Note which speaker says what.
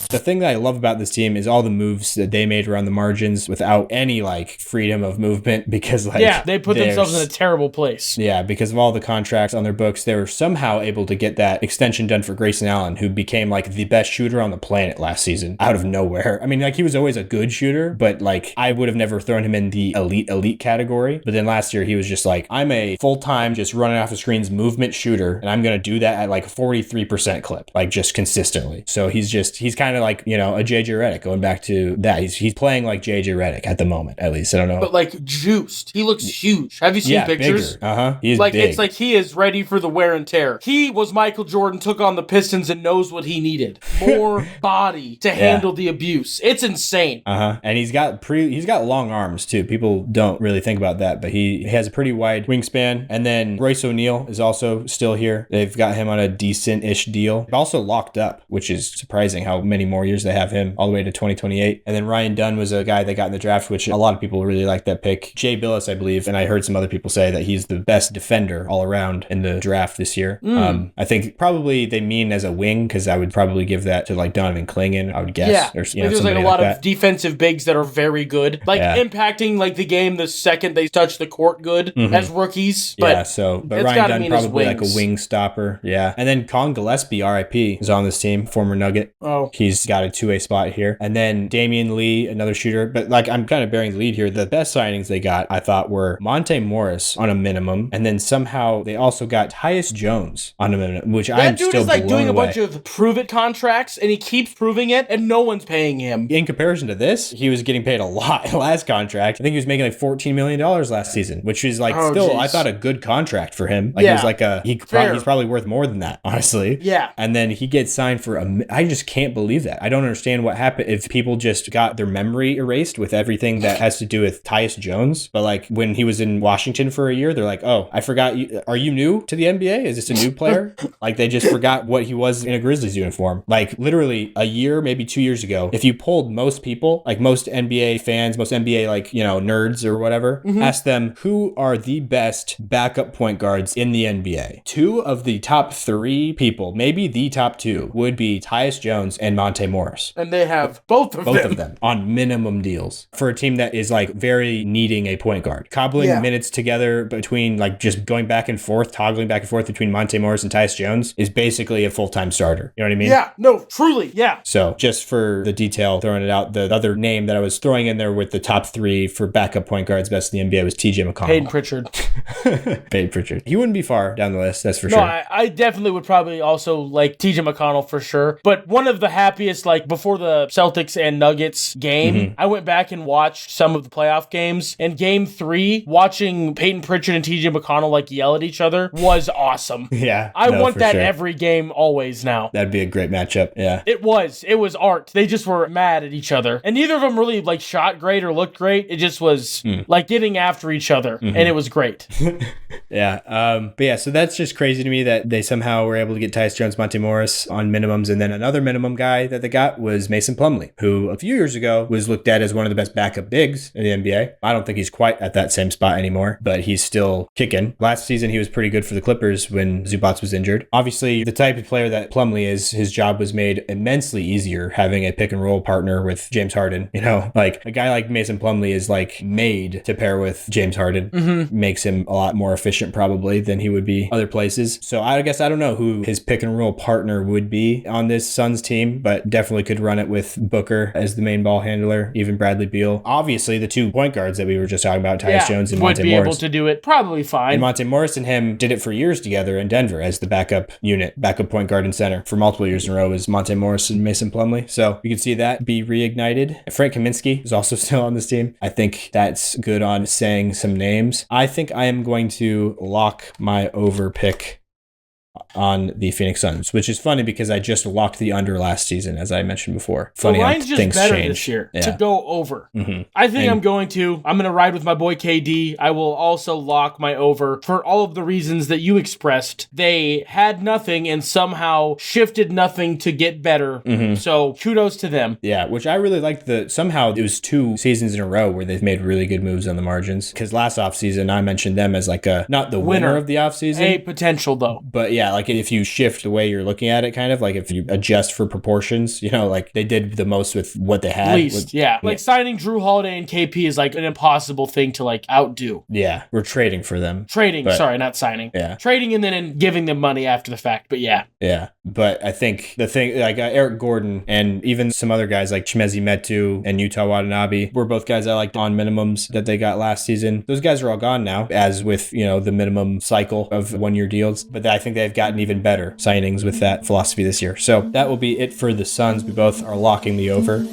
Speaker 1: The thing that I love about this team is all the moves that they made around the margins without any like freedom of movement because like
Speaker 2: they put themselves in a terrible place.
Speaker 1: Yeah, because of all the contracts on their books, they were somehow able to get that extension done for Grayson Allen, who became like the best shooter on the planet last season out of nowhere. I mean, like he was always a good shooter, but like I would have never thrown him in the elite category. But then last year he was just like, I'm a full-time just running off the screens movement shooter, and I'm going to do that at like a 43% clip, like just consistently. So he's kind of like, a JJ Redick going back to that. He's playing like JJ Redick at the moment, at least. I don't know.
Speaker 2: But like juiced. He looks huge. Have you seen pictures?
Speaker 1: Bigger. He's
Speaker 2: like
Speaker 1: big.
Speaker 2: It's like he is ready for the wear and tear. He was Michael Jordan, took on the Pistons and knows what he needed. More body to handle the abuse. It's insane.
Speaker 1: And he's got long arms too. People don't really think about that, but he has a pretty wide wingspan. And then Royce O'Neal is also still here. They've got him on a decent-ish deal. They've also locked up, which is surprising how many more years they have him, all the way to 2028. And then Ryan Dunn was a guy they got in the draft, which a lot of people really like that pick. Jay Billis, I believe, and I heard some other people say that he's the best defender all around in the draft this year. I think probably they mean as a wing, because I would probably give that to like Donovan Clingan, I would guess.
Speaker 2: Yeah,
Speaker 1: Or,
Speaker 2: there's like a lot of defensive bigs that are very good, like impacting like the game the second they touch the court good as rookies. But
Speaker 1: but Ryan Dunn probably like a wing stopper. Yeah. And then Colin Gillespie, RIP, is on this team, former Nugget.
Speaker 2: Oh.
Speaker 1: He's got a 2-way spot here. And then Damian Lee, another shooter. But like I'm kind of bearing the lead here. The best signings they got, I thought, were Monte Morris on a minimum. And then somehow they also got Tyus Jones on a minimum, which I'm still blown away.
Speaker 2: That dude is like doing a bunch of prove-it contracts, and he keeps proving it, and no one's paying him.
Speaker 1: In comparison to this, he was getting paid a lot last contract. I think he was making like $14 million last season, which is like I thought a good contract for him. Like it was like he's probably worth more than that, honestly.
Speaker 2: Yeah.
Speaker 1: And then he gets signed for I just can't believe that. I don't understand what happened if people just got their memory erased with everything that has to do with Tyus Jones. But like when he was in Washington for a year, they're like, oh, I forgot you. Are you new to the NBA? Is this a new player? Like they just forgot what he was in a Grizzlies uniform. Like literally a year, maybe 2 years ago, if you polled most people, like most NBA fans, most NBA like, nerds or whatever, ask them who are the best backup point guards in the NBA. 2 of the top 3 people, maybe the top 2, would be Tyus Jones and Monte Morris.
Speaker 2: And they have both of them
Speaker 1: on minimum deals for a team that is like very needing a point guard. Cobbling minutes together between like just going back and forth, toggling back and forth between Monte Morris and Tyus Jones is basically a full-time starter. You know what I mean?
Speaker 2: Yeah, no, truly, yeah.
Speaker 1: So just for the detail, throwing it out, the other name that I was throwing in there with the top 3 for backup point guards best in the NBA was TJ McConnell.
Speaker 2: Peyton Pritchard.
Speaker 1: Peyton Pritchard. He wouldn't be far down the list, that's for sure.
Speaker 2: No, I definitely would probably also like TJ McConnell for sure. But one of the happiest, like before the Celtics and Nuggets game, I went back and watched some of the playoff games. And game 3, watching Peyton Pritchard and TJ McConnell like yell at each other was awesome.
Speaker 1: Yeah.
Speaker 2: I want that every game always now.
Speaker 1: That'd be a great matchup. Yeah.
Speaker 2: It was art. They just were mad at each other. And neither of them really like shot great or looked great. It just was like getting after each other. And it was great.
Speaker 1: Yeah. But yeah, so that's just crazy to me that they somehow were able to get Tyus Jones, Monte Morris on minimums. And then another minimum guy that they got was Mason Plumlee, who a few years ago was looked at as one of the best backup bigs in the NBA. I don't think he's quite at that same spot anymore, but he's still kicking. Last season, he was pretty good for the Clippers when Zubac was injured. Obviously, the type of player that Plumlee is, his job was made immensely easier having a pick and roll partner with James Harden. Like a guy like Mason Plumlee is like made to pair with James Harden. Makes him a lot more efficient probably than he would be other places. So I guess I don't know who his pick and roll partner would be on this Suns team, but definitely could run it with Booker as the main ball handler, even Bradley Beal. Obviously, the 2 point guards that we were just talking about, Tyus Jones and Monte Morris,
Speaker 2: would be able to do it probably fine.
Speaker 1: And Monte Morris and him did it for years together in Denver as the backup unit, backup point guard and center for multiple years in a row was Monte Morris and Mason Plumlee. So you can see that be reignited. Frank Kaminsky is also still on this team. I think that's good on saying some names. I think I am going to lock my over pick on the Phoenix Suns, which is funny because I just locked the under last season, as I mentioned before. Funny how things
Speaker 2: better
Speaker 1: change
Speaker 2: this year to go over. I think I'm going to ride with my boy KD. I will also lock my over for all of the reasons that you expressed. They had nothing and somehow shifted nothing to get better. So kudos to them.
Speaker 1: Yeah, which I really liked. Somehow it was 2 seasons in a row where they've made really good moves on the margins. Because last offseason I mentioned them as like not the winner of the offseason.
Speaker 2: A potential though.
Speaker 1: But yeah, like if you shift the way you're looking at it, kind of like if you adjust for proportions, like they did the most with what they had.
Speaker 2: Least, yeah. Like signing Drew Holiday and KP is like an impossible thing to like outdo.
Speaker 1: Yeah, we're trading for them.
Speaker 2: Sorry, not signing.
Speaker 1: Yeah.
Speaker 2: Trading and then giving them money after the fact, but yeah.
Speaker 1: Yeah, but I think the thing, like Eric Gordon and even some other guys like Chimezi Metu and Utah Watanabe were both guys I liked on minimums that they got last season. Those guys are all gone now, as with, the minimum cycle of 1-year deals. But I think they've gotten even better signings with that philosophy this year. So that will be it for the Suns. We both are locking the over.